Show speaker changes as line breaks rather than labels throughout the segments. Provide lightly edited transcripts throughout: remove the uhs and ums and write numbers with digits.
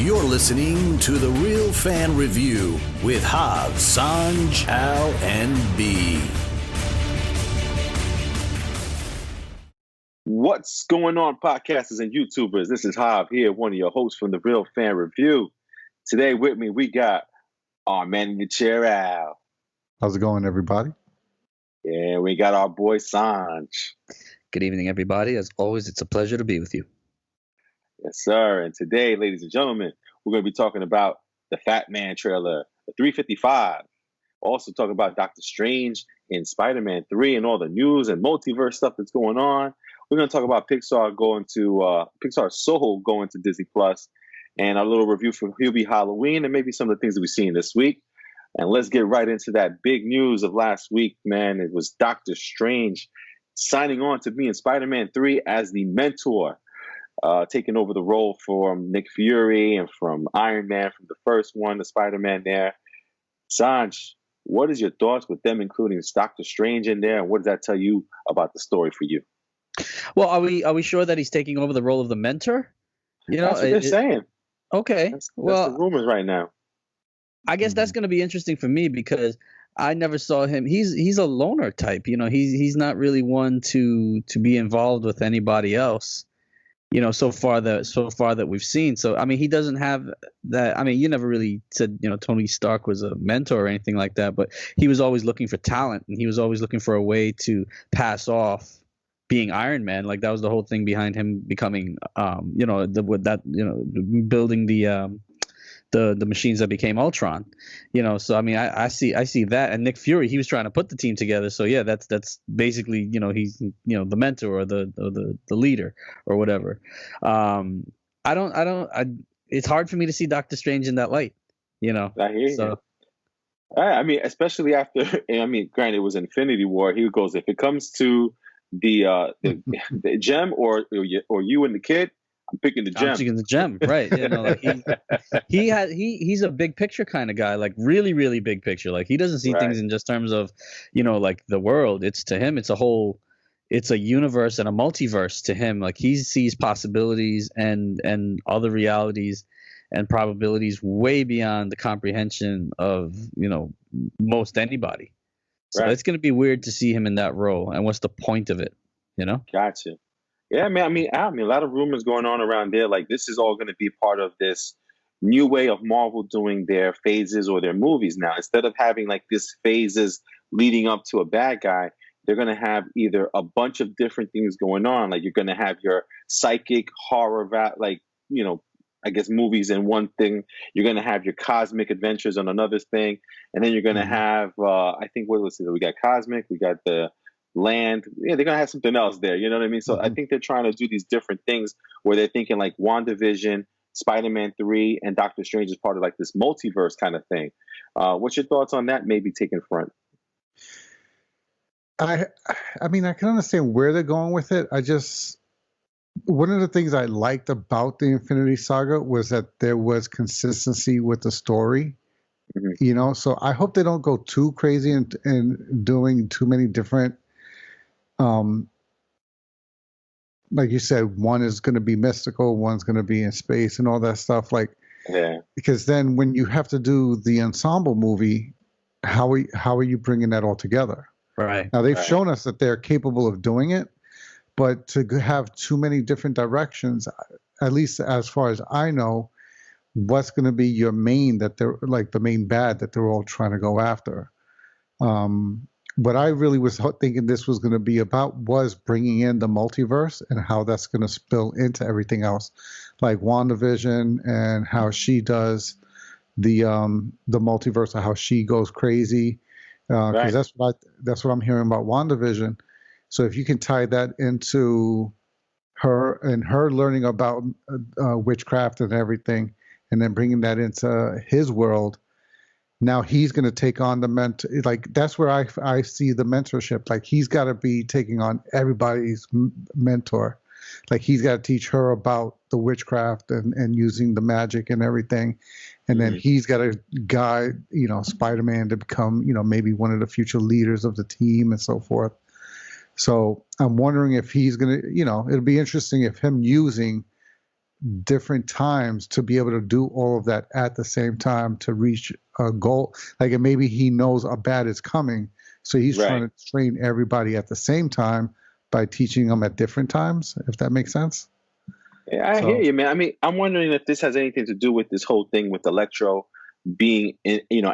You're listening to The Real Fan Review with Hubie, Sanj, Al, and B.
What's going on, podcasters and YouTubers? This is Hubie here, one of your hosts from The Real Fan Review. Today with me, we got our man in the chair, Al.
How's it going, everybody?
Yeah, we got our boy, Sanj.
Good evening, everybody. As always, it's a pleasure to be with you.
Yes, sir. And today, ladies and gentlemen, we're going to be talking about the Fatman trailer, the 355. Also talking about Doctor Strange in Spider-Man 3 and all the news and multiverse stuff that's going on. We're going to talk about Pixar Soul going to Disney Plus, and a little review from Hubie Halloween, and maybe some of the things that we've seen this week. And let's get right into that big news of last week, man. It was Doctor Strange signing on to be in Spider-Man 3 as the mentor, taking over the role from Nick Fury and from Iron Man from the first one, the Spider-Man there. Sanj, what is your thoughts with them including Doctor Strange in there, and what does that tell you about the story for you?
Well, are we sure that he's taking over the role of the mentor? You know,
that's what they're saying.
Okay.
That's the rumors right now.
I guess that's going to be interesting for me because I never saw him. He's a loner type. You know, he's not really one to be involved with anybody else. You know, so far that we've seen. So I mean, he doesn't have that. I mean, you never really said, you know, Tony Stark was a mentor or anything like that, but he was always looking for talent, and he was always looking for a way to pass off being Iron Man. Like that was the whole thing behind him becoming, you know, building the machines that became Ultron, you know. So I mean, I see that. And Nick Fury, he was trying to put the team together. So yeah, that's basically, you know, he's, you know, the mentor or the leader or whatever. It's hard for me to see Doctor Strange in that light, you know.
I hear you. I mean, especially after, I mean, granted, it was Infinity War. He goes, if it comes to the gem or you and the kid, I'm picking the gem.
I'm picking the gem, right? You know, like he's a big picture kind of guy, like really, really big picture. Like he doesn't see things in just terms of, you know, like the world. It's to him, it's a universe and a multiverse to him. Like he sees possibilities and other realities and probabilities way beyond the comprehension of, you know, most anybody. So it's going to be weird to see him in that role. And what's the point of it? You know?
Gotcha. Yeah, man. I mean, a lot of rumors going on around there. Like, this is all going to be part of this new way of Marvel doing their phases or their movies now. Instead of having like this phases leading up to a bad guy, they're going to have either a bunch of different things going on. Like, you're going to have your psychic horror, like, you know, I guess movies in one thing. You're going to have your cosmic adventures on another thing, and then you're going to have, I think, we got cosmic, we got the land. Yeah, they're gonna have something else there. You know what I mean? So I think they're trying to do these different things where they're thinking like WandaVision, Spider-Man 3, and Doctor Strange is part of like this multiverse kind of thing. What's your thoughts on that? Maybe taking front.
I mean, I can understand where they're going with it. One of the things I liked about the Infinity Saga was that there was consistency with the story. You know, so I hope they don't go too crazy and doing too many different. Like you said, one is going to be mystical, one's going to be in space and all that stuff. Like, because then when you have to do the ensemble movie, how are you bringing that all together?
Right.
Now they've shown us that they're capable of doing it, but to have too many different directions, at least as far as I know, what's going to be your main that they're like the main bad that they're all trying to go after. What I really was thinking this was going to be about was bringing in the multiverse and how that's going to spill into everything else, like WandaVision and how she does the multiverse, or how she goes crazy, because that's what I'm hearing about WandaVision. So if you can tie that into her and her learning about witchcraft and everything, and then bringing that into his world. Now he's going to take on the mentor. Like that's where I see the mentorship. Like he's got to be taking on everybody's mentor. Like he's got to teach her about the witchcraft and using the magic and everything. And then he's got to guide, you know, Spider-Man to become, you know, maybe one of the future leaders of the team and so forth. So I'm wondering if he's going to, you know, it'll be interesting if him using different times to be able to do all of that at the same time to reach a goal. Like, and maybe he knows a bat is coming, so he's
Right.
trying to train everybody at the same time by teaching them at different times, if that makes sense.
Yeah, I hear you, man. I mean, I'm wondering if this has anything to do with this whole thing with Electro being,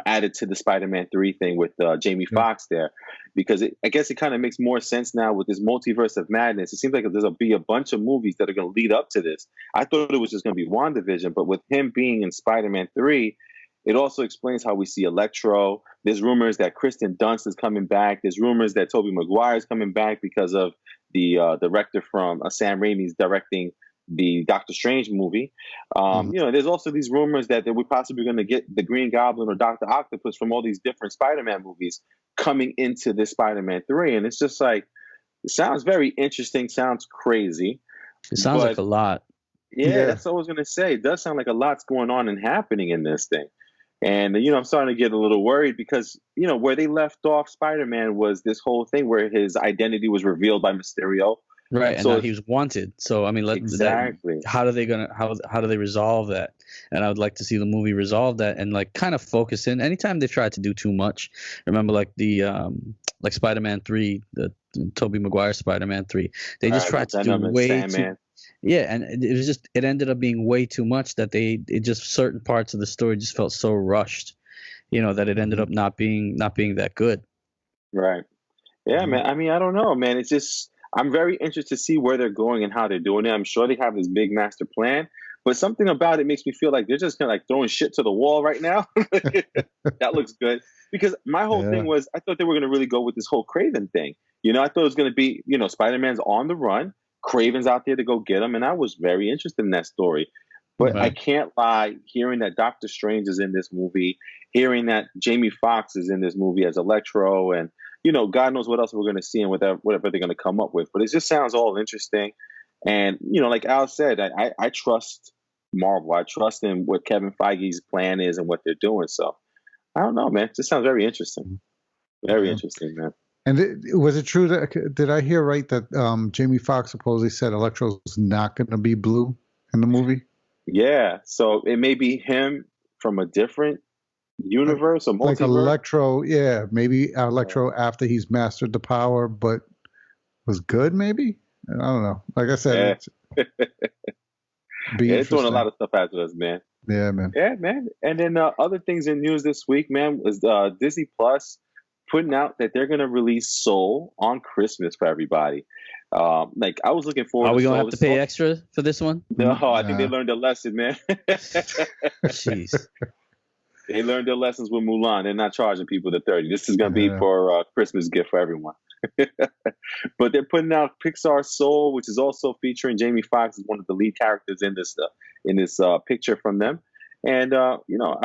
added to the Spider-Man 3 thing with Jamie Foxx there, because I guess it kind of makes more sense now with this multiverse of madness. It seems like there's be a bunch of movies that are going to lead up to this. I thought it was just going to be WandaVision, but with him being in Spider-Man 3, it also explains how we see Electro. There's rumors that Kristen Dunst is coming back. There's rumors that Tobey Maguire is coming back because of the director from Sam Raimi's directing the Doctor Strange movie. There's also these rumors that we're possibly going to get the Green Goblin or Doctor Octopus from all these different Spider-Man movies coming into this Spider-Man 3. And it's just like, it sounds very interesting, sounds crazy.
It sounds like a lot.
Yeah, that's what I was going to say. It does sound like a lot's going on and happening in this thing. And, I'm starting to get a little worried because, where they left off Spider-Man was this whole thing where his identity was revealed by Mysterio.
Right, and
so
now he was wanted. So I mean,
exactly.
How do they resolve that? And I would like to see the movie resolve that and like kind of focus in. Anytime they've tried to do too much, remember like the like Spider-Man 3, the Tobey Maguire Spider-Man 3, they just tried to do way too. Yeah, and it was just it ended up being way too much that it just certain parts of the story just felt so rushed, that it ended up not being that good.
Right. Yeah, man. I mean, I don't know, man. It's just I'm very interested to see where they're going and how they're doing it. I'm sure they have this big master plan, but something about it makes me feel like they're just kind of like throwing shit to the wall right now. That looks good because my whole thing was I thought they were going to really go with this whole Craven thing. I thought it was going to be, Spider-Man's on the run, Craven's out there to go get him, and I was very interested in that story. But I can't lie, hearing that Doctor Strange is in this movie, hearing that Jamie Foxx is in this movie as Electro, and God knows what else we're going to see and whatever they're going to come up with. But it just sounds all interesting. And, like Al said, I trust Marvel. I trust in what Kevin Feige's plan is and what they're doing. So I don't know, man. It just sounds very interesting. Very interesting, man.
And was it true that, did I hear right that Jamie Foxx supposedly said Electro's not going to be blue in the movie?
Yeah. So it may be him from a different universe or multiverse.
Like Electro, maybe Electro after he's mastered the power, but was good maybe? I don't know. Like I said,
it's doing a lot of stuff after us, man.
Yeah, man.
Yeah, man. And then other things in news this week, man, was Disney Plus putting out that they're going to release Soul on Christmas for everybody. Like I was looking forward.
Are we going to have to pay
Soul.
extra for this one?
No, I think they learned a lesson, man.
Jeez.
They learned their lessons with Mulan. They're not charging people the 30. This is going to be for a Christmas gift for everyone. But they're putting out Pixar Soul, which is also featuring Jamie Foxx as one of the lead characters in this picture from them. And I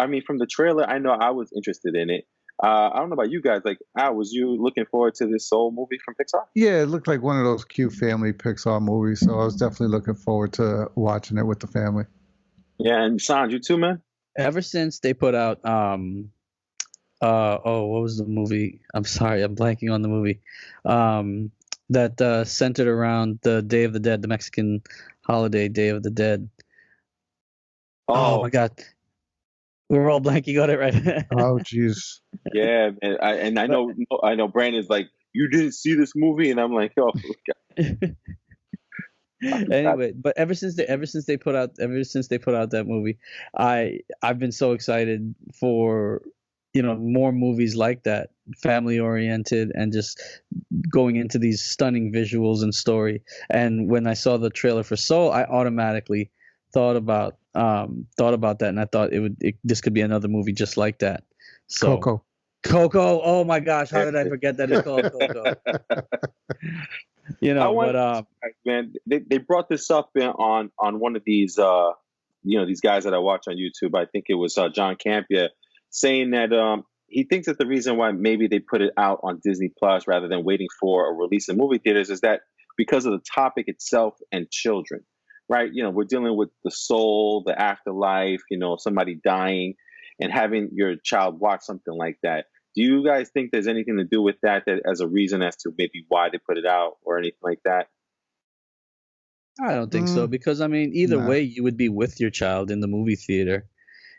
mean, from the trailer, I know I was interested in it. I don't know about you guys. Like, Al, was you looking forward to this Soul movie from Pixar?
Yeah, it looked like one of those cute family Pixar movies. So I was definitely looking forward to watching it with the family.
Yeah, and Sanj, you too, man.
Ever since they put out what was the movie? I'm sorry, I'm blanking on the movie. That centered around the Day of the Dead, the Mexican holiday, Day of the Dead. Oh my God. We're all blanking on it right now.
Oh jeez.
Yeah, man. I know Brandon's like, you didn't see this movie, and I'm like, oh God.
Anyway, but ever since they put out that movie, I've been so excited for more movies like that, family oriented and just going into these stunning visuals and story. And when I saw the trailer for Soul, I automatically thought about that, and I thought this could be another movie just like that. So Coco, oh my gosh, how did I forget that it's called Coco?
Man, they brought this up on one of these these guys that I watch on YouTube. I think it was John Campia saying that he thinks that the reason why maybe they put it out on Disney Plus rather than waiting for a release in movie theaters is that because of the topic itself and children, right? We're dealing with the soul, the afterlife, somebody dying, and having your child watch something like that. Do you guys think there's anything to do with that as a reason as to maybe why they put it out or anything like that?
I don't think so, because I mean, either
Nah.
way, you would be with your child in the movie theater.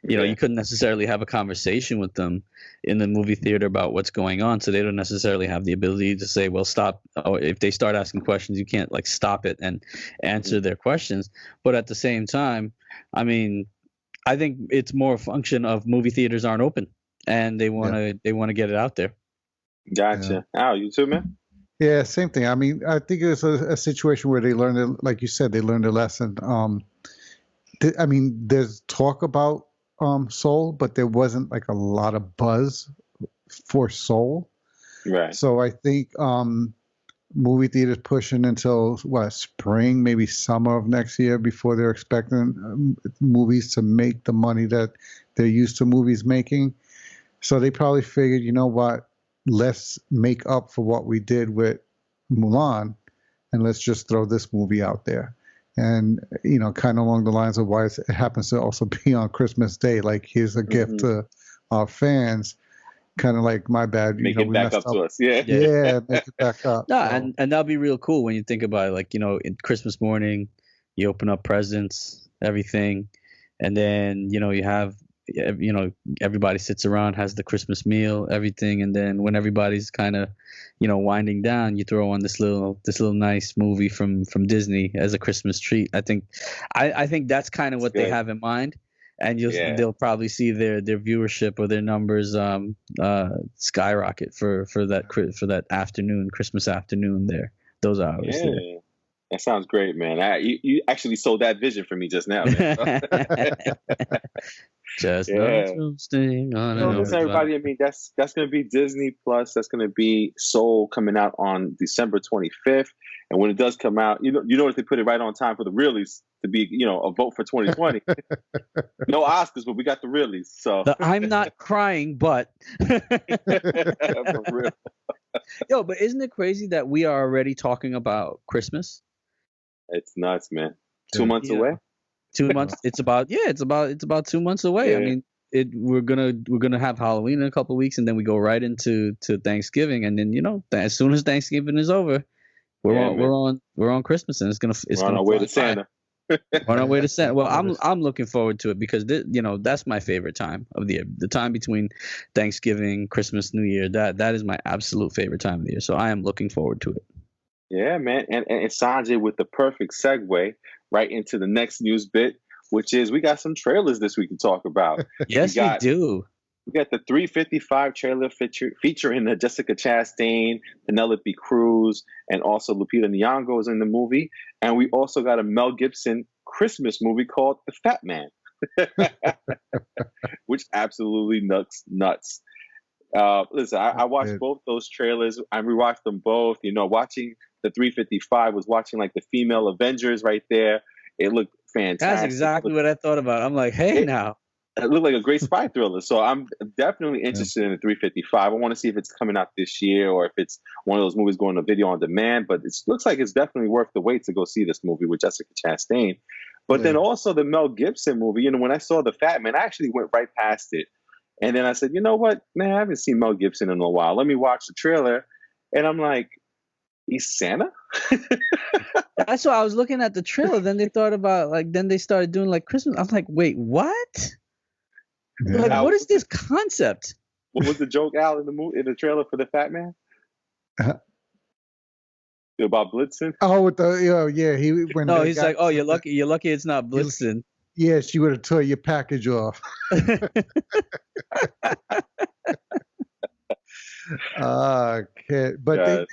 You know,
Yeah.
you couldn't necessarily have a conversation with them in the movie theater about what's going on, so they don't necessarily have the ability to say, well, stop. Or if they start asking questions, you can't like stop it and answer their questions. But at the same time, I mean, I think it's more a function of movie theaters aren't open, and they want to get it out there.
Gotcha. Al, you too, man?
Yeah, same thing. I mean, I think it was a situation where they learned, like you said, they learned a lesson. I mean, there's talk about Soul, but there wasn't like a lot of buzz for Soul.
Right.
So I think movie theaters pushing until spring, maybe summer of next year before they're expecting movies to make the money that they're used to movies making. So they probably figured, you know what? Let's make up for what we did with Mulan, and let's just throw this movie out there. And, you know, kind of along the lines of why it happens to also be on Christmas Day. Like, here's a gift to our fans. Kind of like, my bad.
Make it back up to us. Yeah.
Yeah, make it back up.
No, and that'll be real cool when you think about it. Like, you know, in Christmas morning, you open up presents, everything, and then, you know, you have, you know, everybody sits around, has the Christmas meal, everything, and then when everybody's kind of, you know, winding down, you throw on this little nice movie from Disney as a Christmas treat. I think that's kind of what they have in mind, and they'll probably see their viewership or their numbers skyrocket for that afternoon, Christmas afternoon there, those hours.
Yeah.
There.
That sounds great, man. You actually sold that vision for me just now, man.
Just roasting on
listen, everybody. I mean, that's going to be Disney Plus. That's going to be Soul coming out on December 25th. And when it does come out, you know if they put it right on time for the realies to be, you know, a vote for 2020. No Oscars, but we got the realies. So
I'm not crying, but
for real.
Yo, but isn't it crazy that we are already talking about Christmas?
It's nuts, man. 2 months away.
2 months. It's about 2 months away.
Yeah.
I mean, we're gonna have Halloween in a couple of weeks, and then we go right into Thanksgiving, and then, you know, as soon as Thanksgiving is over, we're on Christmas, and it's
on our way to Santa.
On our way to Santa. Well, I'm looking forward to it because you know, that's my favorite time of the year. The time between Thanksgiving, Christmas, New Year. That is my absolute favorite time of the year. So I am looking forward to it.
Yeah, man. And Sanjay with the perfect segue right into the next news bit, which is we got some trailers this week to talk about.
Yes, we do.
We got the 355 trailer featuring the Jessica Chastain, Penelope Cruz, and also Lupita Nyong'o is in the movie. And we also got a Mel Gibson Christmas movie called The Fatman, which absolutely nuts. Listen, I watched both those trailers. I rewatched them both. You know, watching the 355 was watching like the female Avengers right there. It looked fantastic.
That's exactly what I thought about. I'm like, hey, now.
It looked like a great spy thriller. So I'm definitely interested in the 355. I want to see if it's coming out this year or if it's one of those movies going to video on demand. But it looks like it's definitely worth the wait to go see this movie with Jessica Chastain. But then also the Mel Gibson movie, you know, when I saw The Fatman, I actually went right past it. And then I said, you know what, man, I haven't seen Mel Gibson in a while. Let me watch the trailer. And I'm like, he's Santa?
That's why I was looking at the trailer. Then they thought about, like, then they started doing like Christmas. I'm like, wait, what?
Yeah.
Like, what is this concept?
What was the joke, Al, in the trailer for The Fatman? About Blitzen?
Oh, with the
He's like, oh, you're lucky it's not Blitzen.
Yeah, she would have tore your package off. Okay, but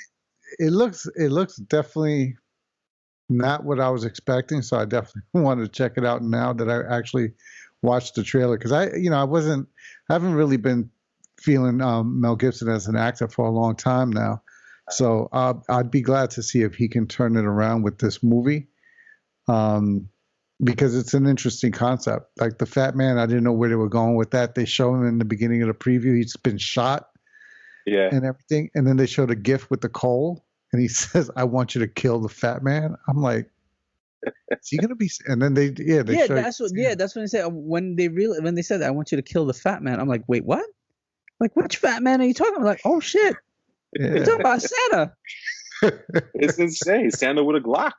it looks definitely not what I was expecting. So I definitely wanted to check it out now that I actually watched the trailer, because I haven't really been feeling Mel Gibson as an actor for a long time now. So I'd be glad to see if he can turn it around with this movie. Because it's an interesting concept. Like The Fatman, I didn't know where they were going with that. They show him in the beginning of the preview. He's been shot and everything. And then they showed a GIF with the coal. And he says, I want you to kill the fat man. I'm like, is he going to be? And then that's what they said. When they said that, I want you to kill the fat man. I'm like, wait, what? Like, which fat man are you talking about? Like, oh, shit. You're talking about Santa.
It's insane. Santa with a Glock.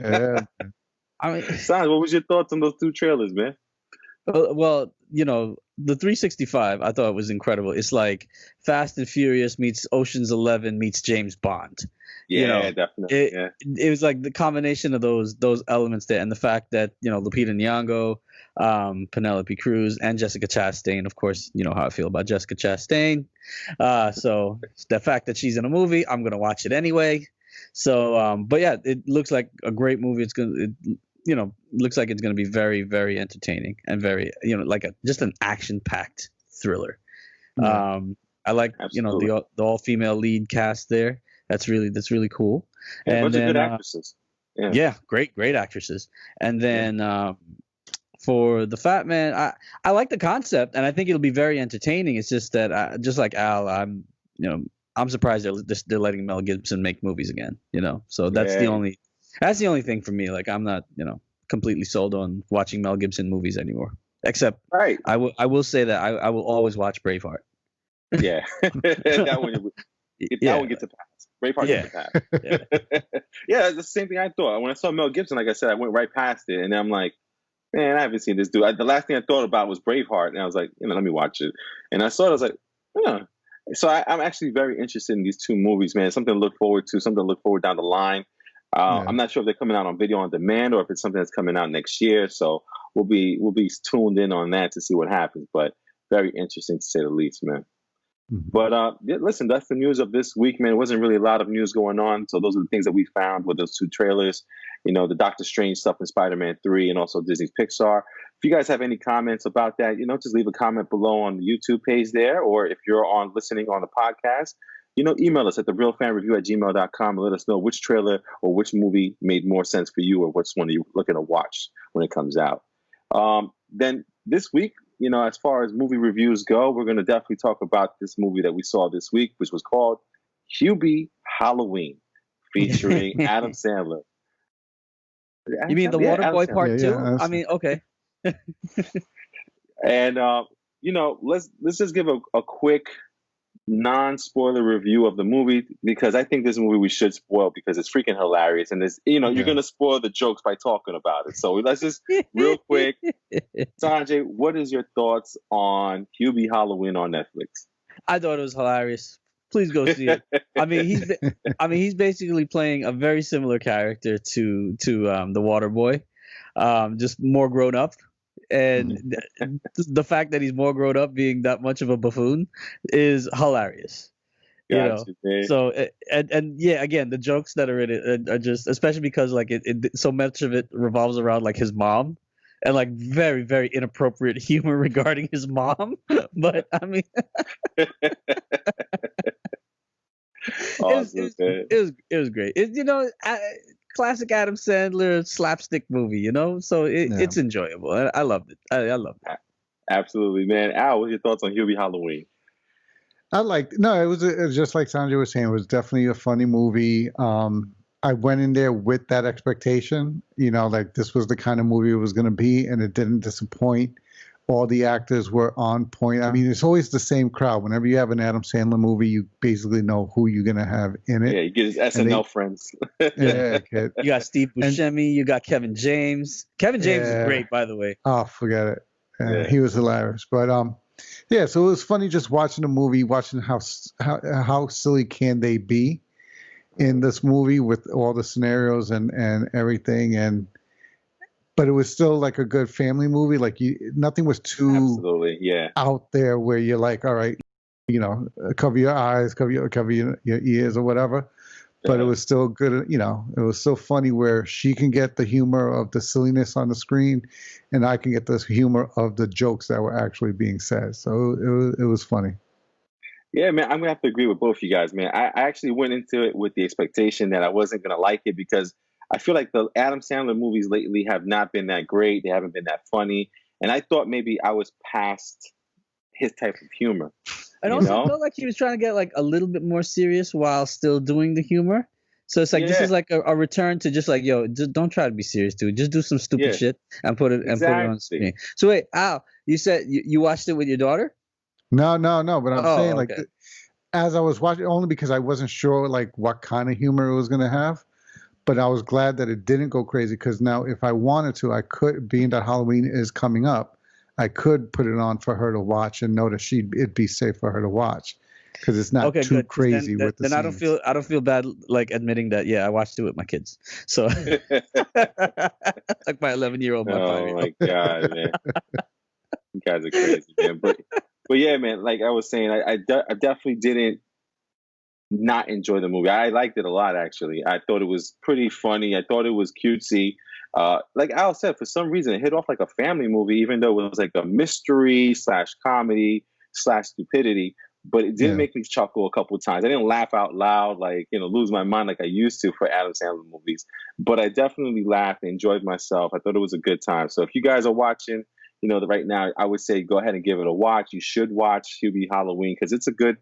Yeah.
I mean,
Sanj, what was your thoughts on those two trailers, man?
well, the 365 I thought was incredible. It's like Fast and Furious meets Ocean's 11 meets James Bond.
Yeah, definitely.
It
Yeah.
it was like the combination of those elements there, and the fact that Lupita Nyong'o, Penelope Cruz, and Jessica Chastain. Of course, you know how I feel about Jessica Chastain. So the fact that she's in a movie, I'm gonna watch it anyway. So, but yeah, it looks like a great movie. Looks like it's going to be very, very entertaining and very, like just an action-packed thriller.
Yeah.
I like,
Absolutely.
the all-female lead cast there. That's really cool.
Yeah, a
And
bunch of
then,
good actresses. Yeah.
yeah, great actresses. And then for the Fatman, I like the concept, and I think it'll be very entertaining. It's just that, just like Al, I'm surprised they're letting Mel Gibson make movies again. So that's the only thing for me. Like, I'm not, completely sold on watching Mel Gibson movies anymore. Except,
Right.
I will say that I will always watch Braveheart.
Yeah. that one gets a pass. Braveheart gets a pass.
Yeah.
Yeah, it's the same thing I thought. When I saw Mel Gibson, like I said, I went right past it, and I'm like, man, I haven't seen this dude. The last thing I thought about was Braveheart, and I was like, let me watch it. And I saw it, I was like, huh. So I'm actually very interested in these two movies, man. Something to look forward to, something to look forward down the line. I'm not sure if they're coming out on video on demand or if it's something that's coming out next year. So we'll be tuned in on that to see what happens. But very interesting to say the least, man.
Mm-hmm.
But listen, that's the news of this week, man. It wasn't really a lot of news going on. So those are the things that we found with those two trailers. The Doctor Strange stuff in Spider-Man 3 and also Disney's Pixar. If you guys have any comments about that, just leave a comment below on the YouTube page there. Or if you're listening on the podcast, email us at therealfanreview@gmail.com and let us know which trailer or which movie made more sense for you or which one are you looking to watch when it comes out. Then this week, as far as movie reviews go, we're going to definitely talk about this movie that we saw this week, which was called Hubie Halloween, featuring Adam Sandler.
You mean the Waterboy Part 2? I mean, okay.
And, let's just give a quick non-spoiler review of the movie, because I think this movie we should spoil because it's freaking hilarious, and you're going to spoil the jokes by talking about it. So let's just real quick, Sanjay, what is your thoughts on Hubie Halloween on Netflix?
I thought it was hilarious. Please go see it. I mean, he's basically playing a very similar character to the Waterboy, just more grown up. And the fact that he's more grown up, being that much of a buffoon, is hilarious. So and yeah, again, the jokes that are in it are just, especially because like it so much of it revolves around like his mom, and like very, very inappropriate humor regarding his mom. But I mean, it was great. Classic Adam Sandler slapstick movie, so it's enjoyable. I loved it. I loved it.
Absolutely, man. Al, what's your thoughts on Hubie Halloween?
It was just like Sanjay was saying, it was definitely a funny movie. I went in there with that expectation, like this was the kind of movie it was going to be, and it didn't disappoint. All the actors were on point. I mean, it's always the same crowd. Whenever you have an Adam Sandler movie, you basically know who you're going to have in it.
Yeah, you get his SNL friends.
Yeah,
you got Steve Buscemi, you got Kevin James. Kevin James is great, by the way.
Oh, forget it. He was hilarious. But yeah, so it was funny just watching the movie, watching how silly can they be in this movie with all the scenarios and everything, but it was still like a good family movie. Like nothing was too out there where you're like, all right, cover your eyes, cover your ears or whatever. But it was still good. It was so funny where she can get the humor of the silliness on the screen, and I can get the humor of the jokes that were actually being said. So it was funny.
Yeah, man, I'm gonna have to agree with both you guys, man. I actually went into it with the expectation that I wasn't gonna like it because I feel like the Adam Sandler movies lately have not been that great. They haven't been that funny. And I thought maybe I was past his type of humor.
And also felt like he was trying to get like a little bit more serious while still doing the humor. So it's like, this is like a return to just like, just don't try to be serious, dude. Just do some stupid shit and put it on screen. So wait, Al, you said you watched it with your daughter?
No. But I'm saying like, as I was watching, only because I wasn't sure like what kind of humor it was going to have. but I was glad that it didn't go crazy because now if I wanted to, I could, being that Halloween is coming up, I could put it on for her to watch and know that it'd be safe for her to watch because it's not
Okay,
too
good. 'Cause
crazy with the
then
scenes.
I don't feel bad like admitting that. Yeah, I watched it with my kids. So like my 11-year-old, my
Oh
5-year-old.
my God, man. You guys are crazy, man. But yeah, man, like I was saying, I definitely didn't not enjoy the movie. I liked it a lot, actually. I thought it was pretty funny. I thought it was cutesy. Like Al said, for some reason, it hit off like a family movie, even though it was like a mystery / comedy / stupidity. But it did make me chuckle a couple of times. I didn't laugh out loud, like, lose my mind like I used to for Adam Sandler movies. But I definitely laughed and enjoyed myself. I thought it was a good time. So if you guys are watching, right now, I would say go ahead and give it a watch. You should watch Hubie Halloween because it's a good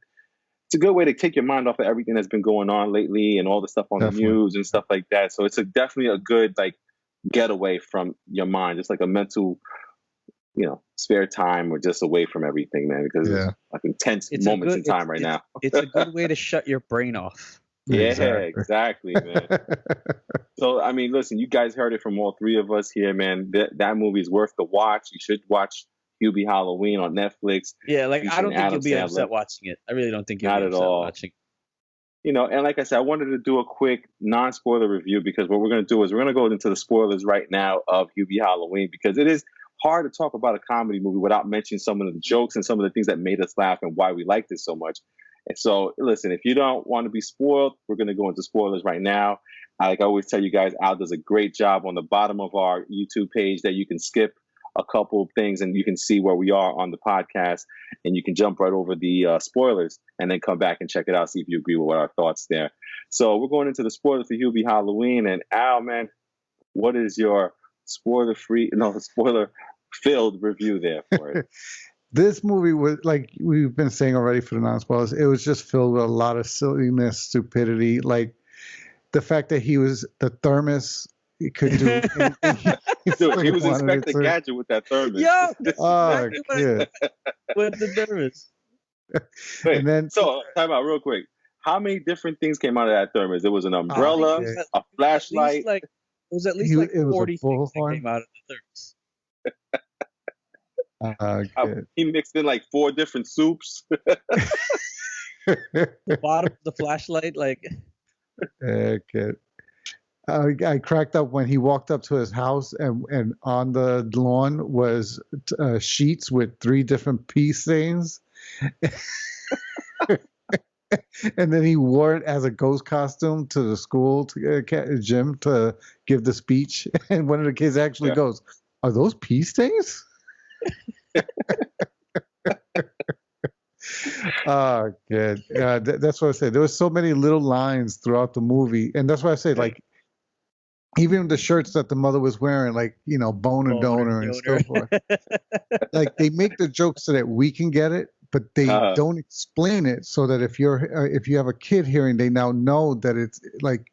way to take your mind off of everything that's been going on lately and all the stuff on the news and stuff like that. So it's definitely a good like getaway from your mind, just like a mental, spare time or just away from everything, man, because it's like intense moments in time right now.
It's a good way to shut your brain off.
Yeah, exactly, man. So, I mean, listen, you guys heard it from all three of us here, man. That movie is worth the watch. You should watch Hubie Halloween on Netflix.
Yeah, like I don't think you'll be upset watching it. I really don't think you'll be upset watching it.
And like I said, I wanted to do a quick non-spoiler review because what we're going to do is we're going to go into the spoilers right now of Hubie Halloween because it is hard to talk about a comedy movie without mentioning some of the jokes and some of the things that made us laugh and why we liked it so much. And so, listen, if you don't want to be spoiled, we're going to go into spoilers right now. Like I always tell you guys, Al does a great job on the bottom of our YouTube page that you can skip a couple of things and you can see where we are on the podcast and you can jump right over the spoilers and then come back and check it out, see if you agree with our thoughts there. So we're going into the spoilers for Hubie Halloween. And Al, man, what is your spoiler-filled review there for it?
This movie was, like we've been saying already for the non-spoilers, it was just filled with a lot of silliness, stupidity. Like the fact that he was the thermos, he could do anything.
Dude, he was Inspector Gadget with that thermos.
Yo,
yeah.
With the thermos.
Wait,
and then,
so time out real quick. How many different things came out of that thermos? There was an umbrella, a flashlight.
It was at least 40 things that came out of the thermos.
He mixed in like 4 different soups.
The bottom of the flashlight, like.
Okay. I cracked up when he walked up to his house and on the lawn was sheets with 3 different pea stains. And then he wore it as a ghost costume to the school gym to give the speech. And one of the kids actually goes, "Are those pea stains?" Oh, good. That's what I said. There was so many little lines throughout the movie, and that's why I say, like, even the shirts that the mother was wearing, like, boner donor and so forth. Like, they make the jokes so that we can get it, but they don't explain it so that if you have a kid hearing, they now know that it's like.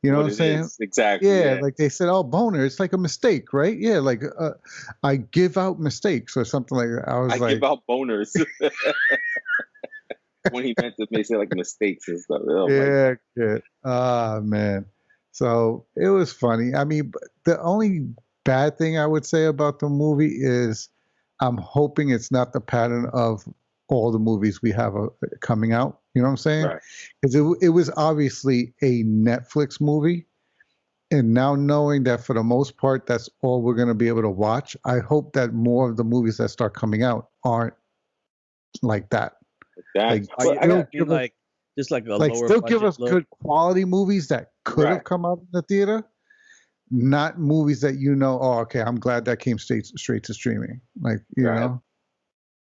You know what I'm saying?
Exactly.
Yeah, like they said, "Oh, boner, it's like a mistake, right?" Yeah, like I give out mistakes or something like that. I
give out boners. When he meant to say like mistakes and stuff. Oh,
yeah, good. Ah, man. So it was funny. I mean, the only bad thing I would say about the movie is I'm hoping it's not the pattern of all the movies we have coming out. You know what I'm saying? Because it was obviously a Netflix movie. And now knowing that for the most part, that's all we're going to be able to watch, I hope that more of the movies that start coming out aren't like that.
Just like a
like
lower
still
budget
give us
look.
good quality movies that could have come out in the theater, not movies that oh, okay, I'm glad that came straight to streaming. Like, you know.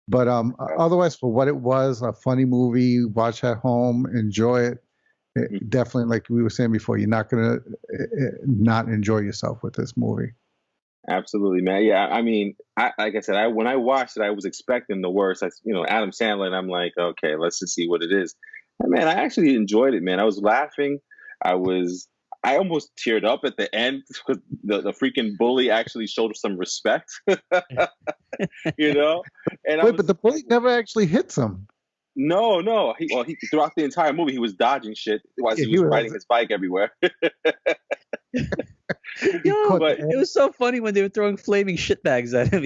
But otherwise, for what it was, a funny movie, watch at home, enjoy it. Definitely, like we were saying before, you're not going to not enjoy yourself with this movie.
Absolutely, man. Yeah, I mean, like I said, when I watched it, I was expecting the worst. Adam Sandler, and I'm like, okay, let's just see what it is. And man, I actually enjoyed it, man. I was laughing. I almost teared up at the end because the freaking bully actually showed some respect. And
but the bully never actually hits him.
No. He throughout the entire movie he was dodging shit while he was riding his bike everywhere.
Yo,
But
it was so funny when they were throwing flaming shitbags at him.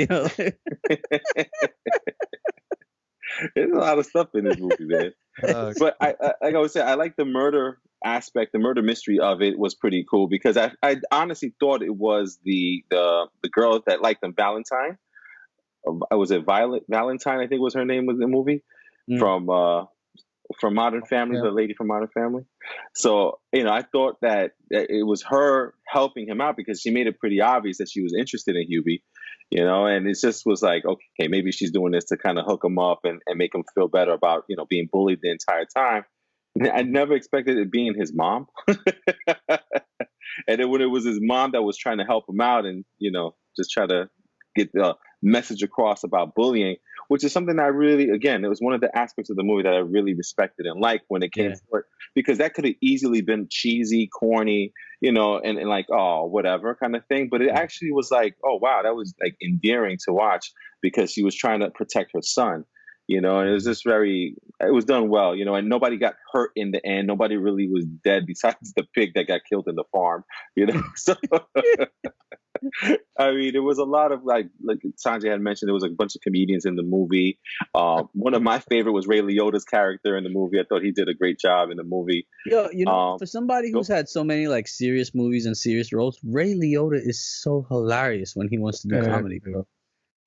there's a lot of stuff in this movie, man. But like I was saying, I like the murder aspect, the murder mystery of it was pretty cool because I honestly thought it was the girl that liked them, Valentine. Was it Violet Valentine? I think was her name was in the movie from Modern Family, the lady from Modern Family. So I thought that it was her helping him out because she made it pretty obvious that she was interested in Hubie. And it just was like, okay, maybe she's doing this to kind of hook him up and make him feel better about, being bullied the entire time. I never expected it being his mom. And then when it was his mom that was trying to help him out and, just try to get the message across about bullying, which is something I really, again, it was one of the aspects of the movie that I really respected and liked when it came to it, because that could have easily been cheesy, corny, and like, oh, whatever kind of thing. But it actually was like, oh, wow, that was like endearing to watch because she was trying to protect her son, and it was just it was done well, and nobody got hurt in the end. Nobody really was dead besides the pig that got killed in the farm, so I mean, there was a lot of like Sanjay had mentioned, there was a bunch of comedians in the movie. One of my favorite was Ray Liotta's character in the movie. I thought he did a great job in the movie.
For somebody who's had so many like serious movies and serious roles, Ray Liotta is so hilarious when he wants to do comedy, bro.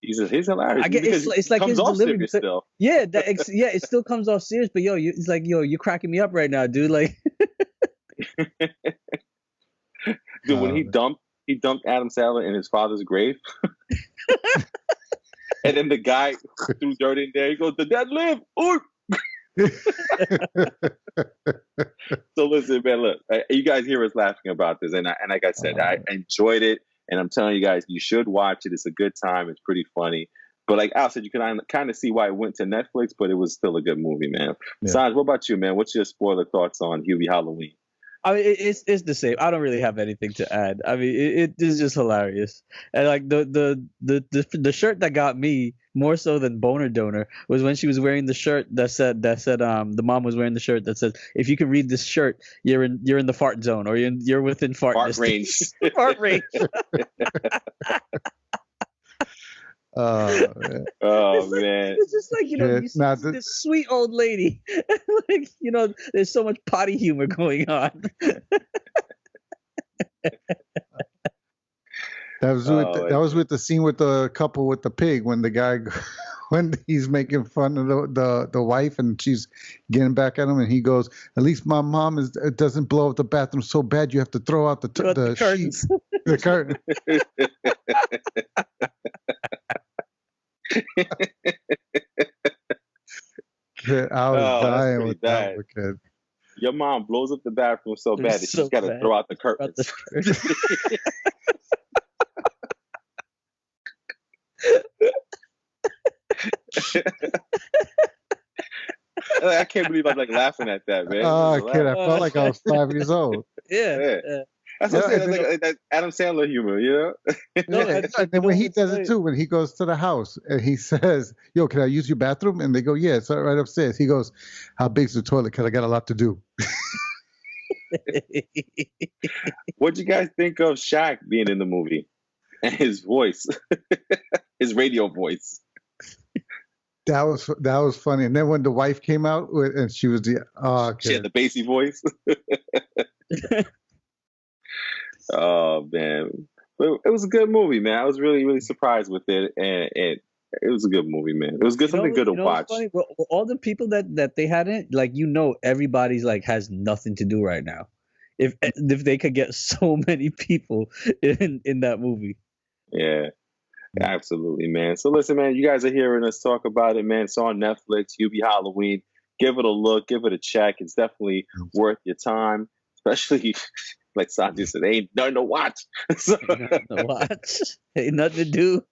He's hilarious.
I get it's like his delivery
still.
Yeah, it still comes off serious, but it's like, you're cracking me up right now, dude. Like,
dude, when he dumped Adam Sandler in his father's grave, and then the guy threw dirt in there. He goes, "Did that live?" Ooh. So listen, man. Look, you guys hear us laughing about this, and like I said, I enjoyed it. And I'm telling you guys, you should watch it. It's a good time. It's pretty funny. But like Al said, you can kind of see why it went to Netflix, but it was still a good movie, man. Yeah. Sanj, what about you, man? What's your spoiler thoughts on Hubie Halloween?
I mean, it's the same. I don't really have anything to add. I mean, it is just hilarious. And like the shirt that got me more so than Boner Donor was when she was wearing the shirt that said the mom was wearing the shirt that says, if you can read this shirt, you're in the fart zone, or you're within fart
range.
Fart range.
Man.
It's just like, you see this sweet old lady. Like, there's so much potty humor going on.
That was with the scene with the couple with the pig when the guy when he's making fun of the wife and she's getting back at him and he goes, "At least my mom doesn't blow up the bathroom so bad you have to throw out the sheets, the curtain." I was dying with that kid.
Your mom blows up the bathroom so bad that she's got to throw out the curtains. I can't believe I'm like laughing at that, man.
Oh, kid, I felt like I was 5 years old.
Yeah. That's what I'm saying. Like that Adam Sandler humor,
And then when he does it too, when he goes to the house and he says, "Yo, can I use your bathroom?" And they go, "Yeah, it's right upstairs." He goes, "How big's the toilet? Because I got a lot to do."
What'd you guys think of Shaq being in the movie and his voice, his radio voice?
That was funny. And then when the wife came out and she was
she had the bassy voice. Oh man, but it was a good movie, man. I was really, really surprised with it, and it was a good movie, man. It was good, something good to watch.
Funny? Well, all the people that they had in it, like, everybody's like has nothing to do right now. If they could get so many people in that movie.
Yeah, absolutely, man. So listen, man, you guys are hearing us talk about it, man. It's on Netflix. Hubie Halloween. Give it a look. Give it a check. It's definitely worth your time, especially. Like Sanjay said, ain't nothing to watch.
Ain't nothing to watch. Ain't nothing to do.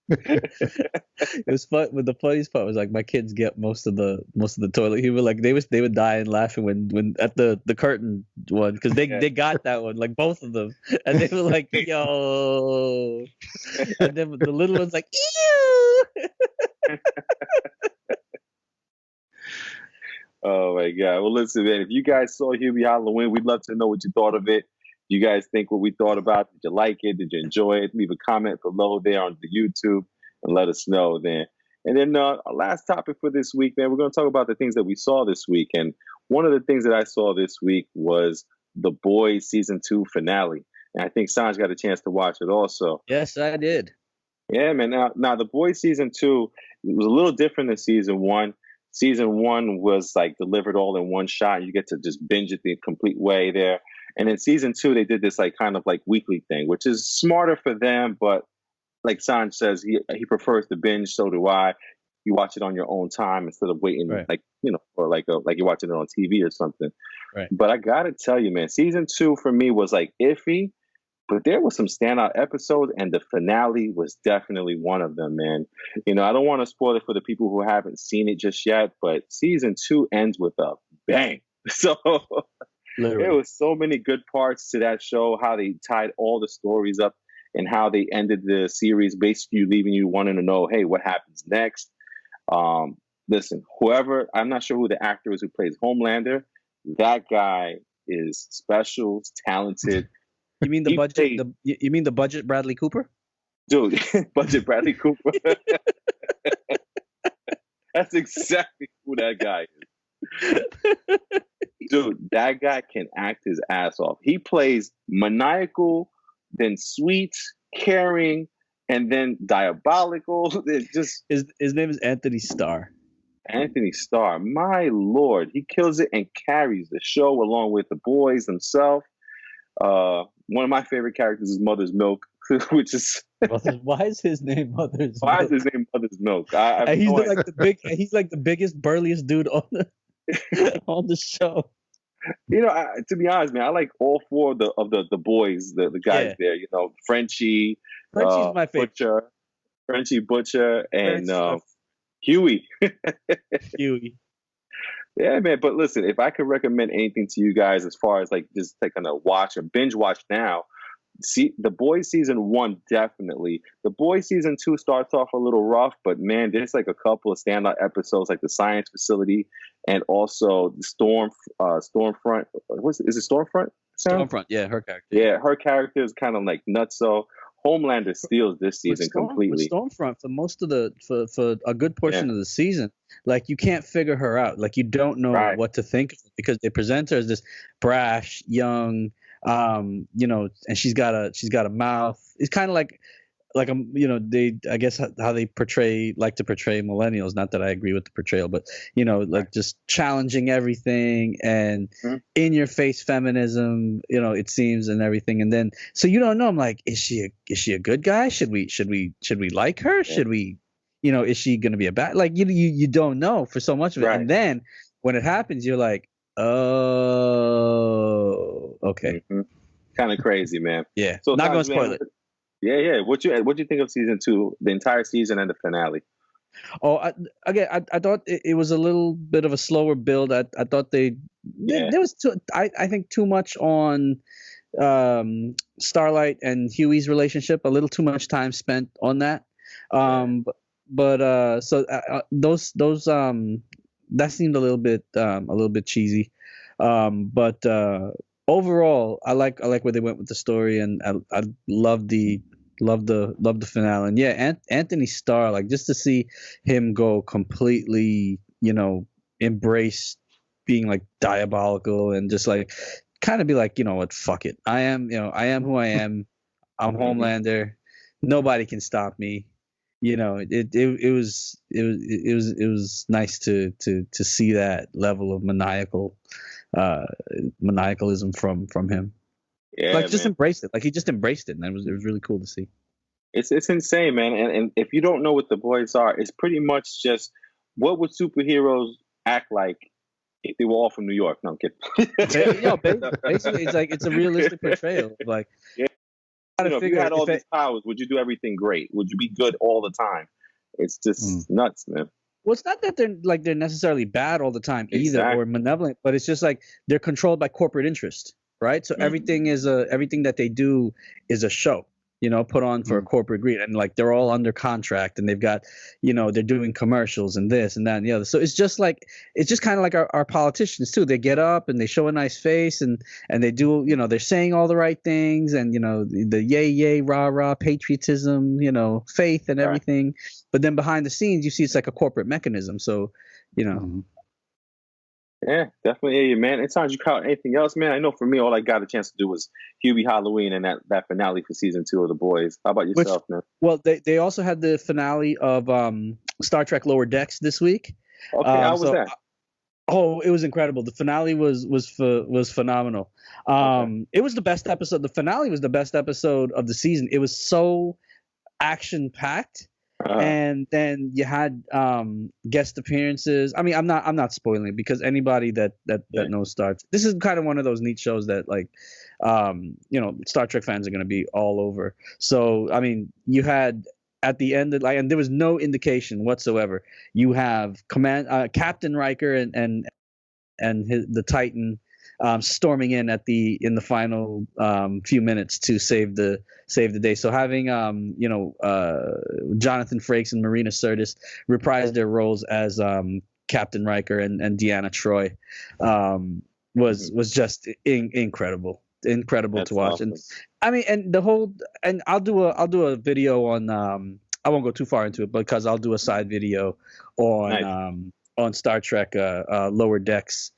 It was fun. But the funniest part was like my kids get most of the toilet humor. Like they would die and laughing when at the curtain one because they got that one, like both of them, and they were like, "Yo," and then the little one's like, "Ew."
Oh my God. Well, listen, man, if you guys saw Hubie Halloween, we'd love to know what you thought of it. you guys think what we thought about it? Did you like it? Did you enjoy it? Leave a comment below there on the YouTube and let us know then. And then our last topic for this week, man, we're going to talk about the things that we saw this week. And one of the things that I saw this week was The Boys Season 2 finale. And I think Sanj got a chance to watch it also.
Yes, I did.
Yeah, man. Now The Boys Season 2 was a little different than Season 1. Season 1 was like delivered all in one shot. You get to just binge it the complete way there. And in Season 2, they did this like kind of like weekly thing, which is smarter for them, but like Sanj says, he prefers to binge. So do I. You watch it on your own time instead of waiting,
Right.
like, you know, or like you're watching it on TV or something.
Right.
But I gotta tell you, man, Season 2 for me was like iffy, but there were some standout episodes, and the finale was definitely one of them, man. You know, I don't want to spoil it for the people who haven't seen it just yet, but Season 2 ends with a bang. So
Literally.
there was so many good parts to that show, how they tied all the stories up and how they ended the series, basically leaving you wanting to know, hey, what happens next? Listen, I'm not sure who the actor is who plays Homelander. That guy is special, talented.
You mean the budget? You mean the budget Bradley Cooper?
Dude, budget Bradley Cooper. That's exactly who that guy is. Dude, that guy can act his ass off. He plays maniacal, then sweet, caring, and then diabolical. It just
His name is Anthony Starr.
Anthony Starr, my lord, he kills it and carries the show along with the boys themselves. One of my favorite characters is Mother's Milk, which is
Why is his name Mother's
why
Milk?
is his name Mother's Milk?
He's like the biggest, burliest dude on the on the show.
You know, to be honest, man, I like all four of the boys, the guys there. You know, Frenchie's
my favorite.
Butcher, and Huey.
Huey.
Yeah, man. But listen, if I could recommend anything to you guys as far as like just taking a watch or binge watch now, see The Boys Season 1 definitely. The Boys Season 2 starts off a little rough, but man, there's like a couple of standout episodes, like the science facility and also the Stormfront. Is it Stormfront?
Stormfront, yeah, her character.
Yeah, her character is kind of like nutso. Homelander steals this season completely.
With Stormfront for most of for a good portion of the season, like you can't figure her out. Like you don't know what to think of her because they present her as this brash, young, you know, and she's got a mouth. It's kind of like I guess how they like to portray millennials. Not that I agree with the portrayal, but you know, like just challenging everything and in your face feminism, you know, it seems, and everything. And then so you don't know. I'm like, is she a good guy? Should we like her? Should we, you know, is she gonna be a bad? Like you don't know for so much of it. And then when it happens, you're like, oh, okay.
Kind of crazy, man.
Yeah.
So
not gonna spoil it.
Yeah. What you think of Season 2, the entire season and the finale?
Oh, I thought it was a little bit of a slower build. I thought there was I think too much on Starlight and Huey's relationship. A little too much time spent on that. Those that seemed a little bit cheesy. But overall, I like where they went with the story, and I love the finale. And yeah, Anthony Starr, like just to see him go completely, you know, embrace being like diabolical and just like kind of be like, you know what, fuck it, I am who I am. I'm Homelander. Nobody can stop me. You know, it was nice to see that level of maniacalism from him.
Yeah,
like just embraced it. Like he just embraced it, and it was really cool to see.
It's insane, man. And if you don't know what the boys are, it's pretty much just what would superheroes act like if they were all from New York. No, I'm kidding.
Basically, it's like it's a realistic portrayal. Like,
if you had all these powers, would you do everything great? Would you be good all the time? It's just nuts, man.
Well, it's not that they're necessarily bad all the time either, or malevolent, but it's just like they're controlled by corporate interest, right? So everything that they do is a show. put on for a corporate greed, and like they're all under contract, and they've got, they're doing commercials and this and that and the other. So it's just kind of like our politicians too. They get up and they show a nice face, and they do, they're saying all the right things, and the yay rah rah patriotism, faith and everything. But then behind the scenes, you see it's like a corporate mechanism. So,
Yeah, definitely, yeah, man. Anytime you caught anything else, man. I know for me, all I got a chance to do was Hubie Halloween and that finale for season 2 of The Boys. How about yourself, man?
Well, they also had the finale of Star Trek Lower Decks this week.
Okay, how was that?
Oh, it was incredible. The finale was phenomenal. It was the best episode. The finale was the best episode of the season. It was so action packed. And then you had guest appearances. I mean, I'm not spoiling it, because anybody that knows Star Trek, this is kind of one of those neat shows that, like, Star Trek fans are going to be all over. So, I mean, you had at the end, and there was no indication whatsoever. You have Captain Riker and the Titan storming in in the final few minutes to save the day. So having Jonathan Frakes and Marina Sirtis reprise their roles as Captain Riker and Deanna Troi was just incredible to watch. Awesome. And I mean, and I'll do a video on I won't go too far into it, because I'll do a side video on Star Trek Lower Decks.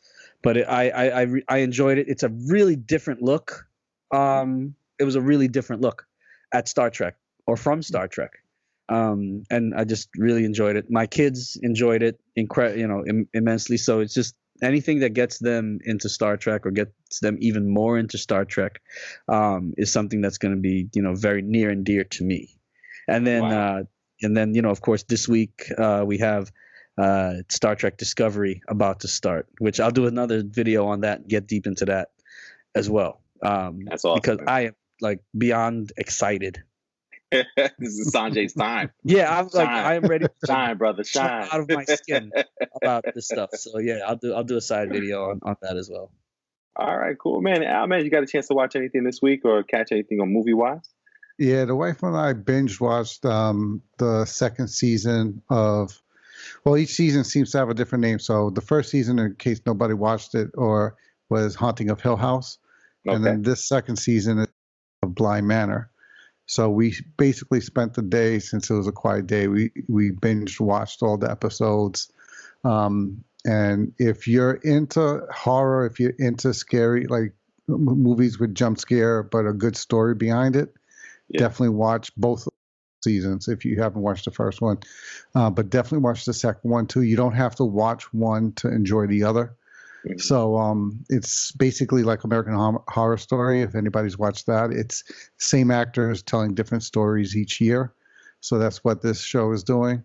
But I enjoyed it. It's a really different look. It was a really different look at Star Trek, or from Star Trek. And I just really enjoyed it. My kids enjoyed it immensely. So it's just anything that gets them into Star Trek, or gets them even more into Star Trek, is something that's going to be, very near and dear to me. And then, of course, this week we have Star Trek Discovery about to start, which I'll do another video on that and get deep into that as well.
That's awesome,
because I am like beyond excited.
This is Sanjay's time.
Yeah, I am ready to
shine, brother, shine
out of my skin about this stuff. So yeah, I'll do a side video on that as well.
All right, cool, man. Al, man, you got a chance to watch anything this week or catch anything on movie wise?
Yeah, the wife and I binge watched the second season of. Well, each season seems to have a different name. So the first season, in case nobody watched it, was Haunting of Hill House. Okay. And then this second season is of Bly Manor. So we basically spent the day, since it was a quiet day, we binge watched all the episodes. And if you're into horror, if you're into scary, like movies with jump scare, but a good story behind it, definitely watch both seasons if you haven't watched the first one, but definitely watch the second one too. You don't have to watch one to enjoy the other. Mm-hmm. So it's basically like American Horror Story, if anybody's watched that. It's same actors telling different stories each year, so that's what this show is doing.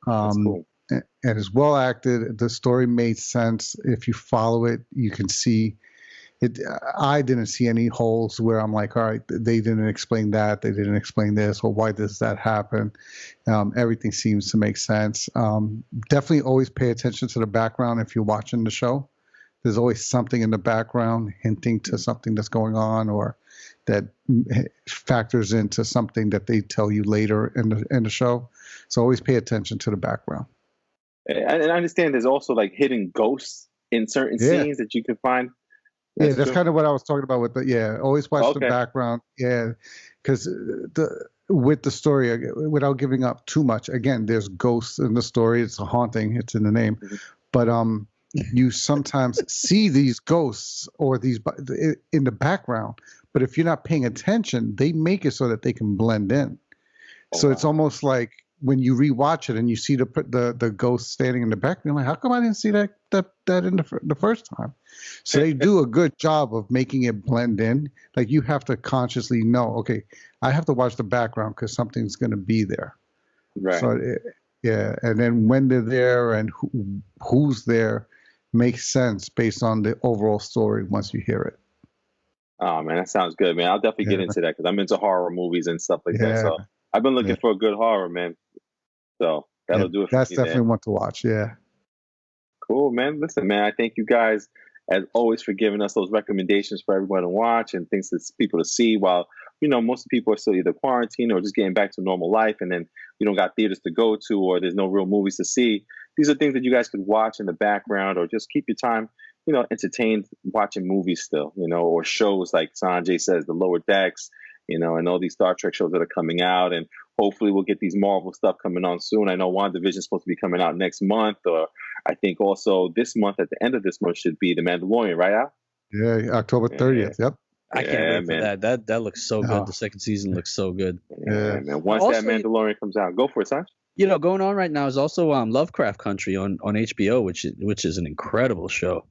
Cool. And it's well acted. The story made sense. If you follow it, you can see it. I didn't see any holes where I'm like, all right, they didn't explain that, they didn't explain this, or why does that happen? Everything seems to make sense. Definitely always pay attention to the background if you're watching the show. There's always something in the background hinting to something that's going on, or that factors into something that they tell you later in the show. So always pay attention to the background.
And I understand there's also like hidden ghosts in certain scenes that you can find.
That's kind of what I was talking about with always watch the background. Yeah, because with the story, without giving up too much, again, there's ghosts in the story. It's a haunting. It's in the name. Mm-hmm. But you sometimes see these ghosts or these in the background. But if you're not paying attention, they make it so that they can blend in. It's almost like when you rewatch it and you see the ghost standing in the back, you're like, how come I didn't see that in the first time? So they do a good job of making it blend in. Like you have to consciously know, okay, I have to watch the background because something's going to be there.
Right.
So and then when they're there and who's there makes sense based on the overall story once you hear it.
Oh man, that sounds good, man. I'll definitely get into that because I'm into horror movies and stuff like that. So I've been looking for a good horror, man. So that'll do it for me.
That's definitely one to watch. Yeah.
Cool, man. Listen, man, I thank you guys as always for giving us those recommendations for everyone to watch and things for people to see while most people are still either quarantined or just getting back to normal life, and then you don't got theaters to go to, or there's no real movies to see. These are things that you guys could watch in the background, or just keep your time, entertained watching movies still, or shows like Sanjay says, the Lower Decks, and all these Star Trek shows that are coming out, and hopefully we'll get these Marvel stuff coming on soon. I know WandaVision is supposed to be coming out next month, or I think also this month, at the end of this month, should be The Mandalorian, right, Al?
Yeah, October 30th. Yep.
I can't wait for
man.
that. That looks so good. The second season looks so good.
Yeah, man. Once
Also,
that Mandalorian comes out, go for it, Sanj.
Going on right now is also Lovecraft Country on HBO, which is an incredible show.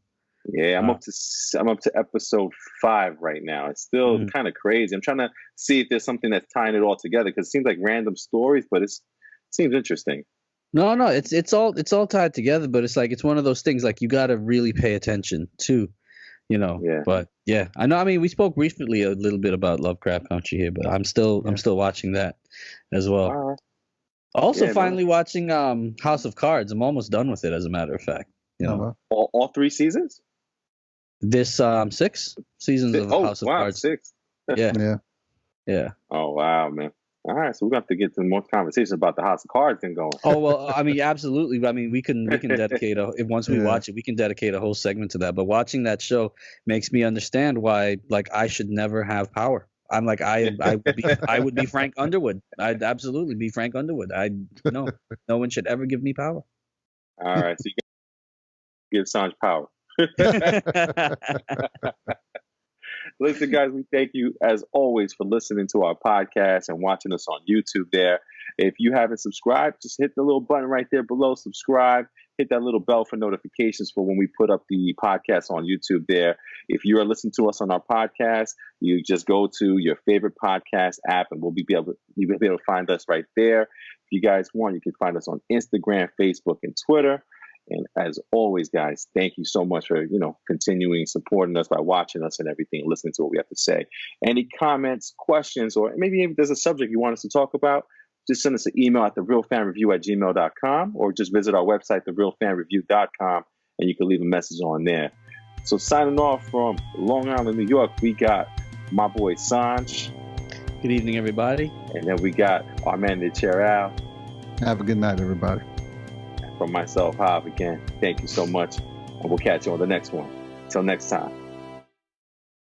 Yeah, I'm up to episode 5 right now. It's still kind of crazy. I'm trying to see if there's something that's tying it all together, because it seems like random stories, but it seems interesting.
No, it's all tied together, but it's one of those things like you got to really pay attention to,
Yeah.
But yeah, I know. I mean, we spoke briefly a little bit about Lovecraft Country here, but I'm still watching that as well.
All right.
Also, finally watching House of Cards. I'm almost done with it, as a matter of fact.
All 3 seasons.
This 6 seasons of House of Cards.
6.
Yeah.
Oh wow, man. All right, so we're gonna have to get to more conversations about the House of Cards thing going.
Oh well, I mean, absolutely. I mean, we can dedicate once we watch it, we can dedicate a whole segment to that. But watching that show makes me understand why, like, I should never have power. I'm like, I would be Frank Underwood. I'd absolutely be Frank Underwood. No one should ever give me power.
All right, so you give Sanj power. Listen, guys, we thank you as always for listening to our podcast and watching us on YouTube there. If you haven't subscribed, just hit the little button right there below, subscribe, hit that little bell for notifications for when we put up the podcast on YouTube there. If you are listening to us on our podcast, you just go to your favorite podcast app and you'll be able to find us right there. If you guys want, you can find us on Instagram, Facebook, and Twitter. And as always, guys, thank you so much for, continuing supporting us by watching us and everything, listening to what we have to say. Any comments, questions, or maybe if there's a subject you want us to talk about, just send us an email at therealfanreview@gmail.com, or just visit our website, therealfanreview.com, and you can leave a message on there. So signing off from Long Island, New York, we got my boy Sanj.
Good evening, everybody.
And then we got our man in the chair, Al.
Have a good night, everybody.
From myself, Hub, again, thank you so much. And we'll catch you on the next one. Until next time.